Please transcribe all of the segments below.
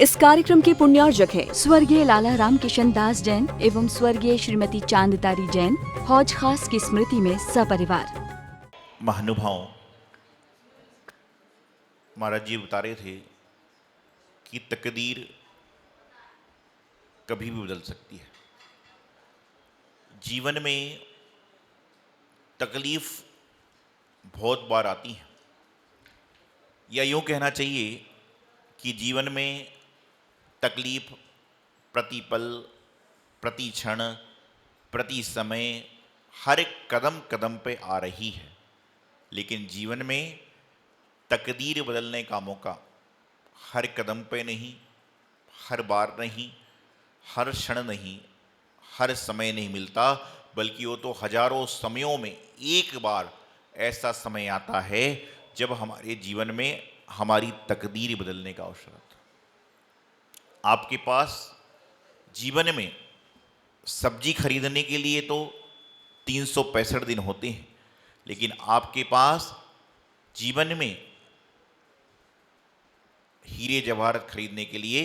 इस कार्यक्रम के पुण्यार्जक है स्वर्गीय लाला राम किशन दास जैन एवं स्वर्गीय श्रीमती चांदतारी जैन, हौज खास की स्मृति में सपरिवार। महानुभाव महाराज जी बता रहे थे कि तकदीर कभी भी बदल सकती है। जीवन में तकलीफ बहुत बार आती है, या यूँ कहना चाहिए कि जीवन में तकलीफ प्रति पल, प्रति क्षण, प्रति समय, हर एक कदम कदम पे आ रही है। लेकिन जीवन में तकदीर बदलने का मौका हर कदम पे नहीं, हर बार नहीं, हर क्षण नहीं, हर समय नहीं मिलता, बल्कि वो तो हजारों समयों में एक बार ऐसा समय आता है जब हमारे जीवन में हमारी तकदीर बदलने का अवसर आता है। आपके पास जीवन में सब्जी खरीदने के लिए तो 365 दिन होते हैं, लेकिन आपके पास जीवन में हीरे जवाहरात खरीदने के लिए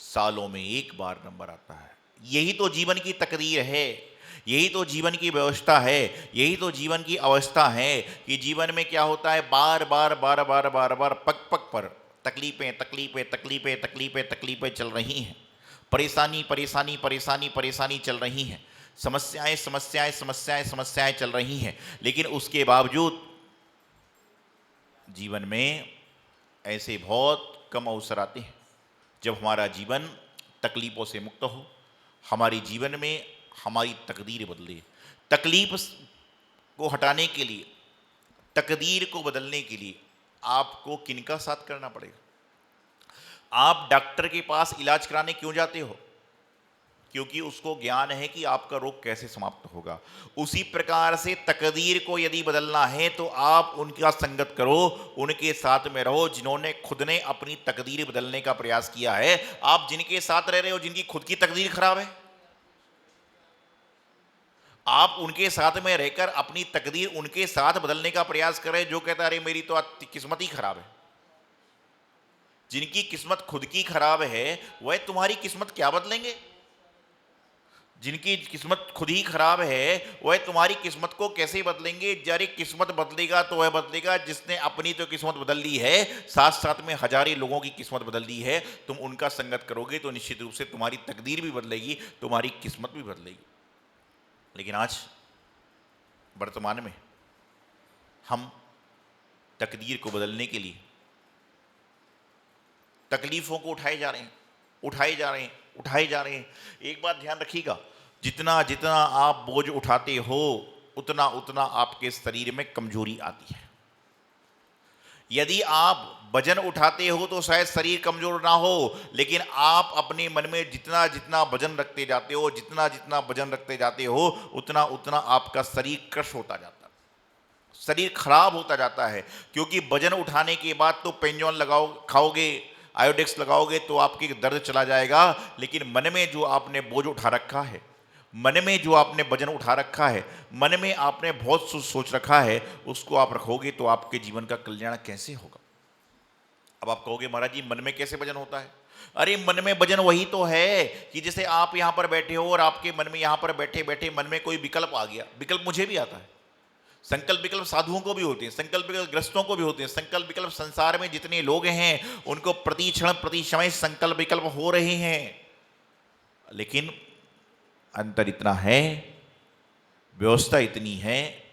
सालों में एक बार नंबर आता है। यही तो जीवन की तकदीर है, यही तो जीवन की व्यवस्था है, यही तो जीवन की अवस्था है कि जीवन में क्या होता है, बार बार बार बार बार बार पग पग पर तकलीफें तकलीफें तकलीफें तकलीफें तकलीफें चल रही हैं, परेशानी परेशानी परेशानी परेशानी चल रही हैं, समस्याएं समस्याएं समस्याएं समस्याएं चल रही हैं। लेकिन उसके बावजूद जीवन में ऐसे बहुत कम अवसर आते हैं जब हमारा जीवन तकलीफ़ों से मुक्त हो, हमारे जीवन में हमारी तकदीर बदले। तकलीफ को हटाने के लिए, तकदीर को बदलने के लिए आपको किनका साथ करना पड़ेगा? आप डॉक्टर के पास इलाज कराने क्यों जाते हो? क्योंकि उसको ज्ञान है कि आपका रोग कैसे समाप्त होगा। उसी प्रकार से तकदीर को यदि बदलना है तो आप उनका संगत करो, उनके साथ में रहो जिन्होंने खुद ने अपनी तकदीर बदलने का प्रयास किया है। आप जिनके साथ रह रहे हो जिनकी खुद की तकदीर खराब है, आप उनके साथ में रहकर अपनी तकदीर उनके साथ बदलने का प्रयास करें। जो कहता है अरे मेरी तो किस्मत ही खराब है, जिनकी किस्मत खुद की खराब है वह तुम्हारी किस्मत क्या बदलेंगे? जिनकी किस्मत खुद ही खराब है वह तुम्हारी किस्मत को कैसे बदलेंगे? जारी किस्मत बदलेगा तो वह बदलेगा जिसने अपनी तो किस्मत बदल ली है, साथ साथ में हजारों लोगों की किस्मत बदल ली है। तुम उनका संगत करोगे तो निश्चित रूप से तुम्हारी तकदीर भी बदलेगी, तुम्हारी किस्मत भी बदलेगी। लेकिन आज वर्तमान में हम तकदीर को बदलने के लिए तकलीफों को उठाए जा रहे हैं, उठाए जा रहे हैं, उठाए जा रहे हैं। एक बात ध्यान रखिएगा, जितना जितना आप बोझ उठाते हो उतना उतना आपके शरीर में कमजोरी आती है। यदि आप वजन उठाते हो तो शायद शरीर कमजोर ना हो, लेकिन आप अपने मन में जितना जितना वजन रखते जाते हो, जितना जितना वजन रखते जाते हो, उतना उतना आपका शरीर क्रश होता जाता है, शरीर खराब होता जाता है। क्योंकि वजन उठाने के बाद तो पेंजोन लगाओ, खाओगे, आयोडेक्स लगाओगे तो आपके दर्द चला जाएगा। लेकिन मन में जो आपने बोझ उठा रखा है, मन में जो आपने वजन उठा रखा है, मन में आपने बहुत सोच रखा है, उसको आप रखोगे तो आपके जीवन का कल्याण कैसे होगा? अब आप कहोगे महाराज जी मन में कैसे वजन होता है? अरे मन में वजन वही तो है कि जैसे आप यहां पर बैठे हो और आपके मन में यहां पर बैठे बैठे मन में कोई विकल्प आ गया। विकल्प मुझे भी आता है, संकल्प विकल्प साधुओं को भी होते हैं, संकल्प विकल्प ग्रस्तों को भी होते हैं, संकल्प विकल्प संसार में जितने लोग हैं उनको प्रति क्षण प्रति समय संकल्प विकल्प हो रहे हैं। लेकिन अंतर इतना है, व्यवस्था इतनी है,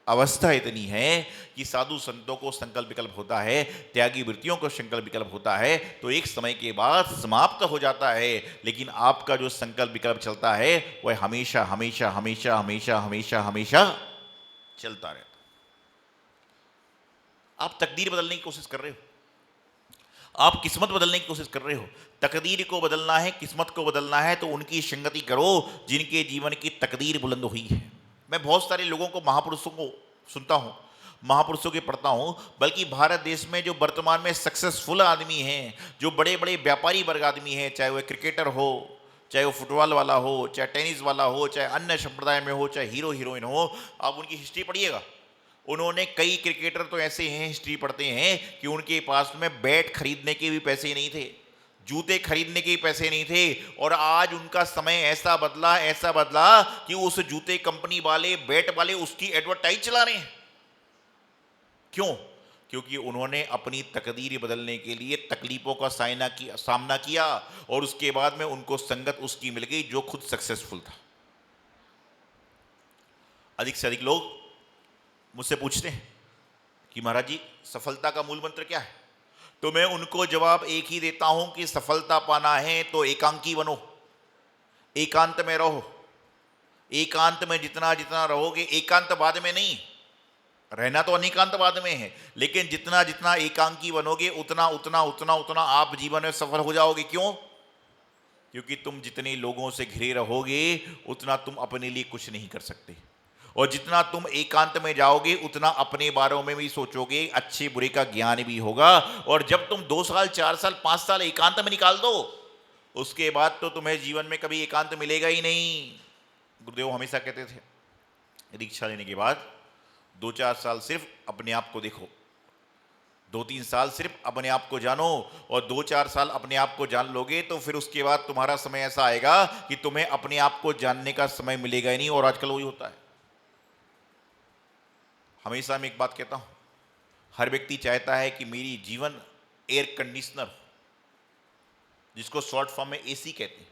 अवस्था इतनी है कि साधु संतों को संकल्प विकल्प होता है, त्यागी वृत्तियों को संकल्प विकल्प होता है, तो एक समय के बाद समाप्त हो जाता है। लेकिन आपका जो संकल्प विकल्प चलता है वह हमेशा हमेशा हमेशा हमेशा हमेशा हमेशा चलता रहता। आप तकदीर बदलने की कोशिश कर रहे हो, आप किस्मत बदलने की कोशिश कर रहे हो। तकदीर को बदलना है, किस्मत को बदलना है तो उनकी संगति करो जिनके जीवन की तकदीर बुलंद हुई है। मैं बहुत सारे लोगों को, महापुरुषों को सुनता हूँ, महापुरुषों के पढ़ता हूँ, बल्कि भारत देश में जो वर्तमान में सक्सेसफुल आदमी हैं, जो बड़े बड़े व्यापारी वर्ग आदमी हैं, चाहे वह क्रिकेटर हो, चाहे वो फुटबॉल वाला हो, चाहे टेनिस वाला हो, चाहे अन्य संप्रदाय में हो, चाहे हीरो हीरोइन हो, आप उनकी हिस्ट्री पढ़िएगा। उन्होंने कई क्रिकेटर तो ऐसे हैं, हिस्ट्री पढ़ते हैं कि उनके पास में बैट खरीदने के भी पैसे नहीं थे, जूते खरीदने के पैसे नहीं थे, और आज उनका समय ऐसा बदला कि उस जूते कंपनी वाले, बैट वाले उसकी एडवर्टाइज चला रहे हैं। क्यों? क्योंकि उन्होंने अपनी तकदीर बदलने के लिए तकलीफों का सामना किया, और उसके बाद में उनको संगत उसकी मिल गई जो खुद सक्सेसफुल था। अधिक से अधिक लोग मुझसे पूछते हैं कि महाराज जी, सफलता का मूल मंत्र क्या है? तो मैं उनको जवाब एक ही देता हूं कि सफलता पाना है तो एकांकी बनो, एकांत में रहो। एकांत में जितना जितना रहोगे, एकांतवाद में नहीं, रहना तो अनेकांतवाद में है, लेकिन जितना जितना एकांकी बनोगे उतना उतना उतना उतना आप जीवन में सफल हो जाओगे। क्यों? क्योंकि तुम जितने लोगों से घिरे रहोगे उतना तुम अपने लिए कुछ नहीं कर सकते, और जितना तुम एकांत में जाओगे उतना अपने बारे में भी सोचोगे, अच्छे बुरे का ज्ञान भी होगा। और जब तुम 2 साल 4 साल 5 साल एकांत में निकाल दो, उसके बाद तो तुम्हें जीवन में कभी एकांत मिलेगा ही नहीं। गुरुदेव हमेशा कहते थे, दीक्षा लेने के बाद 2-4 साल सिर्फ अपने आप को देखो, 2-3 साल सिर्फ अपने आप को जानो, और 2-4 साल अपने आप को जान लोगे तो फिर उसके बाद तुम्हारा समय ऐसा आएगा कि तुम्हें अपने आप को जानने का समय मिलेगा ही नहीं। और आजकल वही होता है। हमेशा मैं एक बात कहता हूं, हर व्यक्ति चाहता है कि मेरी जीवन एयर कंडीशनर हो, जिसको शॉर्ट फॉर्म में एसी कहते हैं,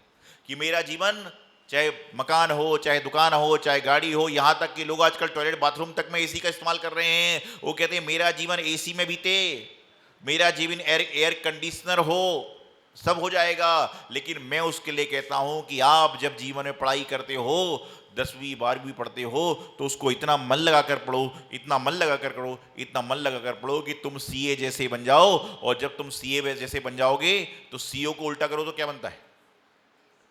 कि मेरा जीवन चाहे मकान हो, चाहे दुकान हो, चाहे गाड़ी हो, यहां तक कि लोग आजकल टॉयलेट बाथरूम तक में एसी का इस्तेमाल कर रहे हैं। वो कहते हैं मेरा जीवन एसी में बीते, मेरा जीवन एयर कंडीशनर हो, सब हो जाएगा। लेकिन मैं उसके लिए कहता हूं कि आप जब जीवन में पढ़ाई करते हो, 10वीं 12वीं पढ़ते हो, तो उसको इतना मन लगा कर पढ़ो, इतना मन लगा कर पढ़ो, इतना मन लगा कर पढ़ो कि तुम सीए जैसे बन जाओ। और जब तुम सीए जैसे बन जाओगे तो सीओ को उल्टा करो तो क्या बनता है?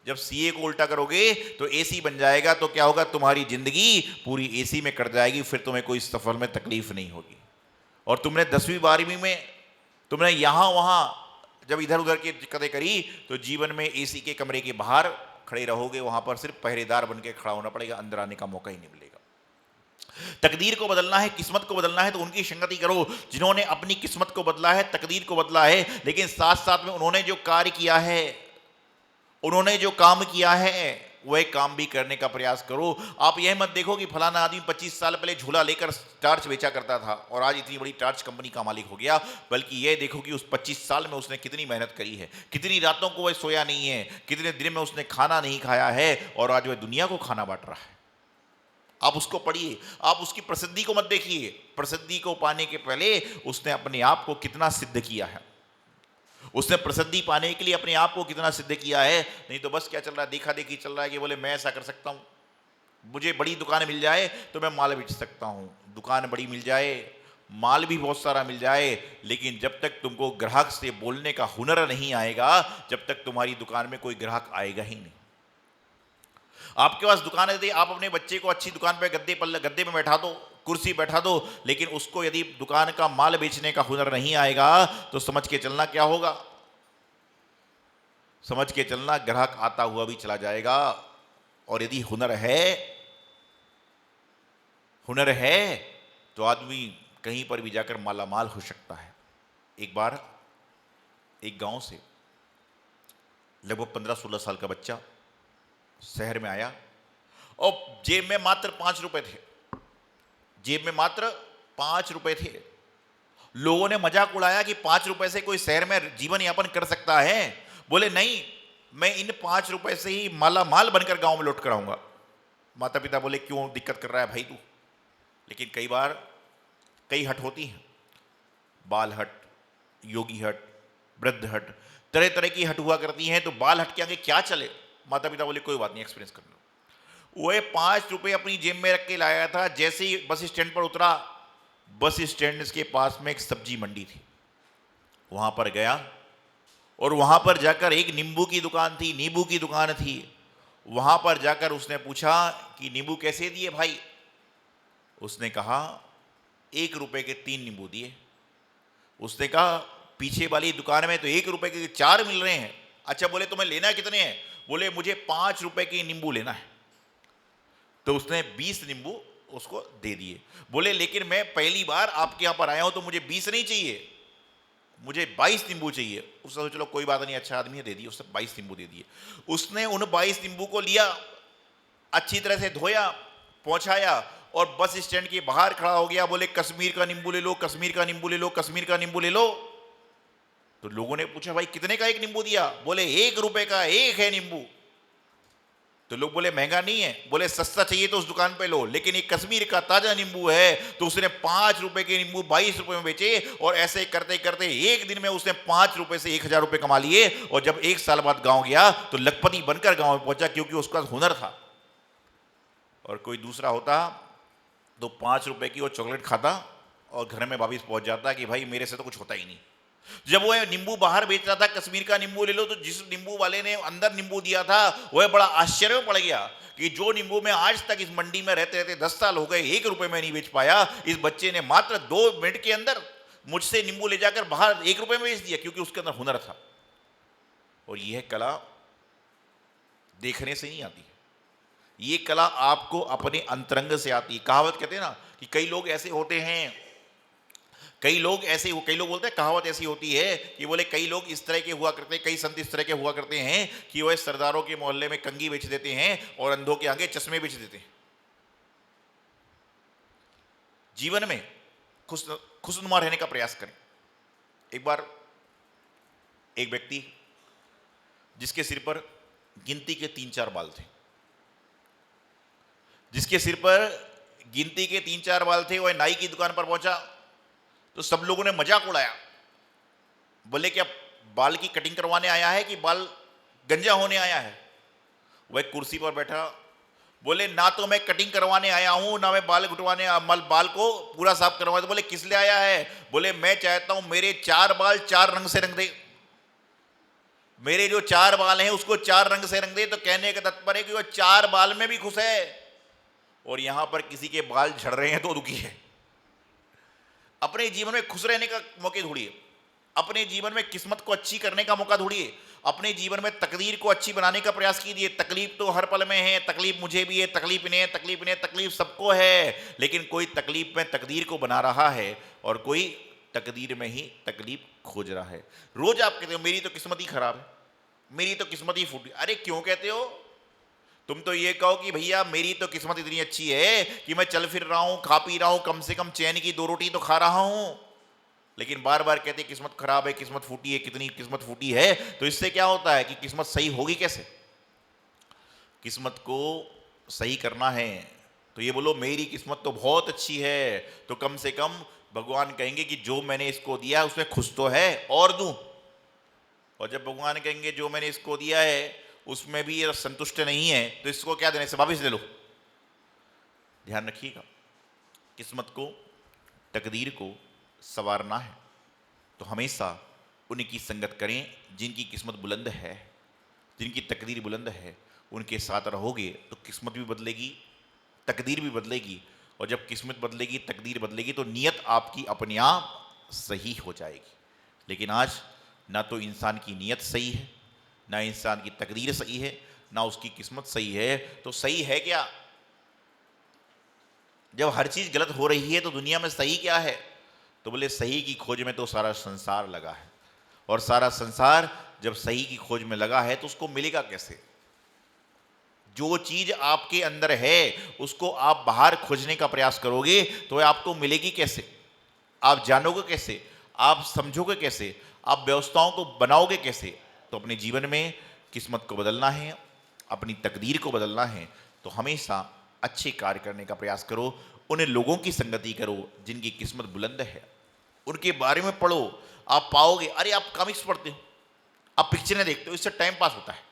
जब सीए को उल्टा करोगे तो एसी बन जाएगा। तो क्या होगा? तुम्हारी जिंदगी पूरी एसी में कट जाएगी, फिर तुम्हें कोई सफर में तकलीफ नहीं होगी। और तुमने 10वीं 12वीं में तुमने यहां वहां जब इधर उधर की दिक्कतें करी, तो जीवन में एसी के कमरे के बाहर खड़े रहोगे, वहां पर सिर्फ पहरेदार बनकर खड़ा होना पड़ेगा, अंदर आने का मौका ही नहीं मिलेगा। तकदीर को बदलना है, किस्मत को बदलना है, तो उनकी संगति करो जिन्होंने अपनी किस्मत को बदला है, तकदीर को बदला है। लेकिन साथ साथ में उन्होंने जो कार्य किया है, उन्होंने जो काम किया है, वह काम भी करने का प्रयास करो। आप यह मत देखो कि फलाना आदमी 25 साल पहले झूला लेकर टार्च बेचा करता था और आज इतनी बड़ी टार्च कंपनी का मालिक हो गया, बल्कि यह देखो कि उस 25 साल में उसने कितनी मेहनत करी है, कितनी रातों को वह सोया नहीं है, कितने दिन में उसने खाना नहीं खाया है, और आज वह दुनिया को खाना बांट रहा है। आप उसको पढ़िए, आप उसकी प्रसिद्धि को मत देखिए। प्रसिद्धि को पाने के पहले उसने अपने आप को कितना सिद्ध किया है, उसने प्रसिद्धि पाने के लिए अपने आप को कितना सिद्ध किया है। नहीं तो बस क्या चल रहा है, देखा देखी चल रहा है कि बोले मैं ऐसा कर सकता हूं, मुझे बड़ी दुकान मिल जाए तो मैं माल बेच सकता हूं। दुकान बड़ी मिल जाए, माल भी बहुत सारा मिल जाए, लेकिन जब तक तुमको ग्राहक से बोलने का हुनर नहीं आएगा, जब तक तुम्हारी दुकान में कोई ग्राहक आएगा ही नहीं। आपके पास दुकान है, आप अपने बच्चे को अच्छी दुकान पे गद्दे में बैठा दो, कुर्सी बैठा दो, लेकिन उसको यदि दुकान का माल बेचने का हुनर नहीं आएगा तो समझ के चलना क्या होगा? समझ के चलना ग्राहक आता हुआ भी चला जाएगा। और यदि हुनर है तो आदमी कहीं पर भी जाकर मालामाल हो सकता है। एक बार एक गांव से लगभग 15-16 साल का बच्चा शहर में आया और जेब में मात्र 5 रुपए थे, जेब में मात्र 5 रुपए थे। लोगों ने मजाक उड़ाया कि 5 रुपए से कोई शहर में जीवन यापन कर सकता है? बोले नहीं, मैं इन 5 रुपए से ही माला माल बनकर गांव में लौट कर आऊंगा। माता पिता बोले क्यों दिक्कत कर रहा है भाई तू? लेकिन कई बार कई हट होती हैं, बाल हट, योगी हट, वृद्ध हट, तरह तरह की हट हुआ करती हैं। तो बाल हट के आगे क्या चले? माता पिता बोले कोई बात नहीं, एक्सपीरियंस कर लो। वह 5 रुपए अपनी जेब में रख के लाया था। जैसे ही बस स्टैंड पर उतरा, बस स्टैंड के पास में एक सब्जी मंडी थी, वहां पर गया और वहां पर जाकर एक नींबू की दुकान थी, नींबू की दुकान थी। वहां पर जाकर उसने पूछा कि नींबू कैसे दिए भाई? उसने कहा 1 रुपए के 3 नींबू दिए। उसने कहा पीछे वाली दुकान में तो 1 रुपए के 4 मिल रहे हैं। अच्छा, बोले तुम्हें लेना कितने हैं? बोले मुझे 5 रुपए के नींबू लेना है। तो उसने 20 नींबू उसको दे दिए। बोले लेकिन मैं पहली बार आपके यहां पर आया हूं तो मुझे 20 नहीं चाहिए। मुझे 22 नींबू चाहिए। उसने सोचा चलो कोई बात नहीं, अच्छा आदमी है, दे दिए। उसने 22 नींबू दे दिए। उसने उन 22 नींबू को लिया, अच्छी तरह से धोया, पहुंचाया और बस स्टैंड के बाहर खड़ा हो गया। बोले कश्मीर का नींबू ले लो, कश्मीर का नींबू ले लो, कश्मीर का नींबू ले लो। तो लोगों ने पूछा भाई कितने का एक नींबू दिया? बोले 1 रुपए का एक है नींबू। तो लोग बोले महंगा नहीं है। बोले सस्ता चाहिए तो उस दुकान पे लो, लेकिन ये कश्मीर का ताजा नींबू है। तो उसने 5 रुपए के नींबू 22 रुपए में बेचे और ऐसे करते करते एक दिन में उसने 5 रुपए से 1000 रुपए कमा लिए। और जब 1 साल बाद गांव गया तो लखपति बनकर गांव में पहुंचा, क्योंकि उसका हुनर था। और कोई दूसरा होता तो 5 रुपए की वो चॉकलेट खाता और घर में वापिस पहुंच जाता कि भाई मेरे से तो कुछ होता ही नहीं। जब वो नींबू बाहर बेच रहा था, कश्मीर का नींबू ले लो, तो जिस नींबू वाले ने अंदर नींबू दिया था वह बड़ा आश्चर्य में पड़ गया कि जो नींबू में आज तक इस मंडी में रहते रहते 10 साल हो गए 1 रुपए में नहीं बेच पाया, इस बच्चे ने मात्र 2 मिनट के अंदर मुझसे नींबू ले जाकर बाहर 1 रुपए में बेच दिया, क्योंकि उसके अंदर हुनर था। और यह कला देखने से नहीं आती है, ये कला आपको अपने अंतरंग से आती है। कहावत कहते हैं ना कि कई लोग ऐसे होते हैं, कई लोग बोलते हैं कहावत ऐसी होती है कि बोले कई लोग इस तरह के हुआ करते हैं, कई संत इस तरह के हुआ करते हैं कि वह सरदारों के मोहल्ले में कंघी बेच देते हैं और अंधों के आगे चश्मे बेच देते हैं। जीवन में खुशनुमा रहने का प्रयास करें। एक बार एक व्यक्ति जिसके सिर पर गिनती के 3-4 बाल थे, जिसके सिर पर गिनती के 3-4 बाल थे, वह नाई की दुकान पर पहुंचा तो सब लोगों ने मजाक उड़ाया। बोले क्या बाल की कटिंग करवाने आया है कि बाल गंजा होने आया है? वह कुर्सी पर बैठा, बोले ना तो मैं कटिंग करवाने आया हूं, ना मैं बाल घुटवाने, बाल को पूरा साफ करवाने। तो बोले किस लिए आया है? बोले मैं चाहता हूं मेरे 4 बाल 4 रंग से रंग दे, मेरे जो 4 बाल हैं उसको 4 रंग से रंग दे। तो कहने का तात्पर्य कि वह 4 बाल में भी खुश है और यहां पर किसी के बाल झड़ रहे हैं तो दुखी है। अपने जीवन में खुश रहने का मौके ढूंढिए, अपने जीवन में किस्मत को अच्छी करने का मौका ढूंढिए, अपने जीवन में तकदीर को अच्छी बनाने का प्रयास कीजिए। तकलीफ तो हर पल में है, तकलीफ मुझे भी है, तकलीफ इन्हें है, तकलीफ इन्हें, तकलीफ सबको है, लेकिन कोई तकलीफ में तकदीर को बना रहा है और कोई तकदीर में ही तकलीफ खोज रहा है। रोज आप कहते हो मेरी तो किस्मत ही खराब है, मेरी तो किस्मत ही फूटी। अरे क्यों कहते हो? तुम तो ये कहो कि भैया मेरी तो किस्मत इतनी अच्छी है कि मैं चल फिर रहा हूं, खा पी रहा हूं, कम से कम चैन की 2 रोटी तो खा रहा हूं। लेकिन बार बार कहते किस्मत खराब है, किस्मत फूटी है, कितनी किस्मत फूटी है। तो इससे क्या होता है कि किस्मत सही होगी कैसे? किस्मत को सही करना है तो ये बोलो मेरी किस्मत तो बहुत अच्छी है, तो कम से कम भगवान कहेंगे कि जो मैंने इसको दिया है उसमें खुश तो है और दूं। और जब भगवान कहेंगे जो मैंने इसको दिया है उसमें भी ये संतुष्ट नहीं है तो इसको क्या देने से वापिस ले लो। ध्यान रखिएगा, किस्मत को, तकदीर को संवारना है तो हमेशा उनकी संगत करें जिनकी किस्मत बुलंद है, जिनकी तकदीर बुलंद है। उनके साथ रहोगे तो किस्मत भी बदलेगी, तकदीर भी बदलेगी। और जब किस्मत बदलेगी, तकदीर बदलेगी तो नीयत आपकी अपने आप सही हो जाएगी। लेकिन आज ना तो इंसान की नीयत सही है, ना इंसान की तकदीर सही है, ना उसकी किस्मत सही है। तो सही है क्या? जब हर चीज गलत हो रही है तो दुनिया में सही क्या है? तो बोले सही की खोज में तो सारा संसार लगा है, और सारा संसार जब सही की खोज में लगा है तो उसको मिलेगा कैसे? जो चीज आपके अंदर है उसको आप बाहर खोजने का प्रयास करोगे तो वह आपको मिलेगी कैसे? आप जानोगे कैसे? आप समझोगे कैसे? आप व्यवस्थाओं को बनाओगे कैसे? तो अपने जीवन में किस्मत को बदलना है, अपनी तकदीर को बदलना है तो हमेशा अच्छे कार्य करने का प्रयास करो। उन लोगों की संगति करो जिनकी किस्मत बुलंद है, उनके बारे में पढ़ो, आप पाओगे। अरे आप कॉमिक्स पढ़ते हो, आप पिक्चरें देखते हो, इससे टाइम पास होता है।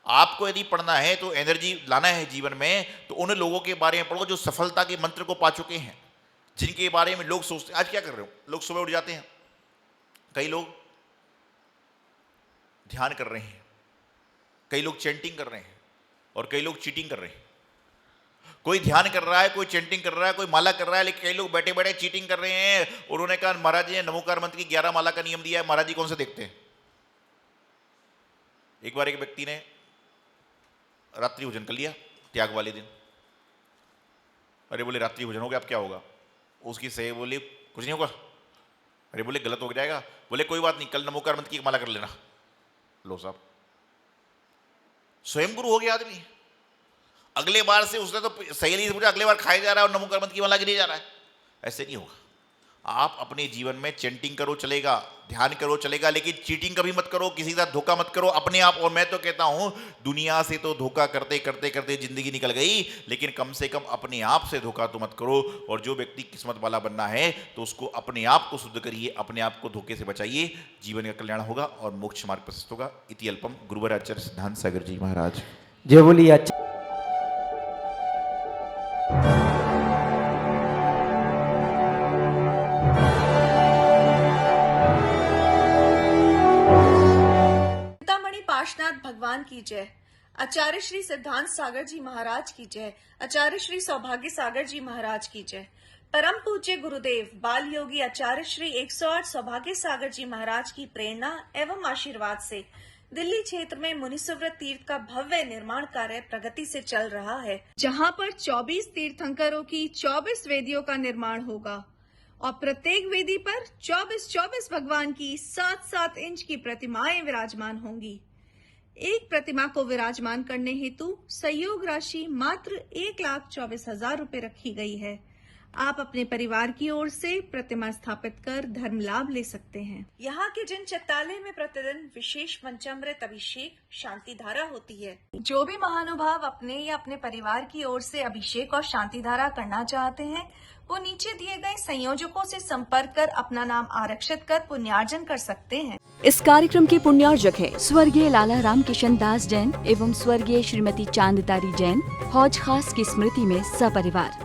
आपको यदि पढ़ना है तो एनर्जी लाना है जीवन में तो उन लोगों के बारे में पढ़ो जो सफलता के मंत्र को पा चुके हैं, जिनके बारे में लोग सोचते हैं। आज क्या कर रहे हो? लोग सुबह उठ जाते हैं, कई लोग ध्यान कर रहे हैं, कई लोग चैंटिंग कर रहे हैं और कई लोग चीटिंग कर रहे हैं। कोई ध्यान कर रहा है, कोई चैंटिंग कर रहा है, कोई माला कर रहा है, लेकिन कई लोग बैठे बैठे चीटिंग कर रहे हैं। उन्होंने कहा महाराज जी ने नमोकार मंत्र की 11 माला का नियम दिया है, महाराज जी कौन से देखते हैं? एक बार एक व्यक्ति ने रात्रि भोजन कर लिया त्याग वाले दिन। अरे बोले रात्रि भोजन हो गया, अब क्या होगा? उसकी सही बोली कुछ नहीं होगा। अरे बोले गलत हो जाएगा। बोले कोई बात नहीं, कल नमोकार मंत्र की माला कर लेना। लो साहब, स्वयं गुरु हो गया आदमी। अगले बार से उसने तो सहेली से पूछा, अगले बार खाया जा रहा है और नमोकार मंत्र की माला गिरी जा रहा है। ऐसे नहीं होगा। आप अपने जीवन में चैंटिंग करो चलेगा, ध्यान करो चलेगा, लेकिन चीटिंग कभी मत करो, किसी के साथ धोखा मत करो अपने आप। और मैं तो कहता हूं, दुनिया से तो धोखा करते करते करते जिंदगी निकल गई, लेकिन कम से कम अपने आप से धोखा तो मत करो। और जो व्यक्ति किस्मत वाला बनना है तो उसको अपने आप को शुद्ध करिए, अपने आप को धोखे से बचाइए, जीवन का कल्याण होगा और मोक्ष मार्ग प्रशस्त होगा। इति अल्पम। गुरुवर आचार्य सिद्धांत सागर जी महाराज। जय बोलिए। पार्श्वनाथ भगवान की जय। आचार्य श्री सिद्धांत सागर जी महाराज की जय। आचार्य श्री सौभाग्य सागर जी महाराज की जय। परम पूज्य गुरुदेव बाल योगी आचार्य श्री 108 सौभाग्य सागर जी महाराज की प्रेरणा एवं आशीर्वाद से दिल्ली क्षेत्र में मुनिसुव्रत तीर्थ का भव्य निर्माण कार्य प्रगति से चल रहा है, जहां पर 24 तीर्थंकरों की 24 वेदियों का निर्माण होगा और प्रत्येक वेदी पर 24 भगवान की 7-7 इंच की प्रतिमाएं विराजमान होंगी। एक प्रतिमा को विराजमान करने हेतु सहयोग राशि मात्र 1,24,000 रुपए रखी गई है। आप अपने परिवार की ओर से प्रतिमा स्थापित कर धर्म लाभ ले सकते हैं। यहाँ के जिन चित्तालय में प्रतिदिन विशेष पंचामृत अभिषेक शांति धारा होती है। जो भी महानुभाव अपने या अपने परिवार की ओर से अभिषेक और शांति धारा करना चाहते हैं, वो नीचे दिए गए संयोजकों से संपर्क कर अपना नाम आरक्षित कर पुण्यार्जन कर सकते हैं। इस कार्यक्रम के पुण्यार्जक है स्वर्गीय लाला राम किशन दास जैन एवं स्वर्गीय श्रीमती चांदतारी जैन। हौज खास की स्मृति में सपरिवार।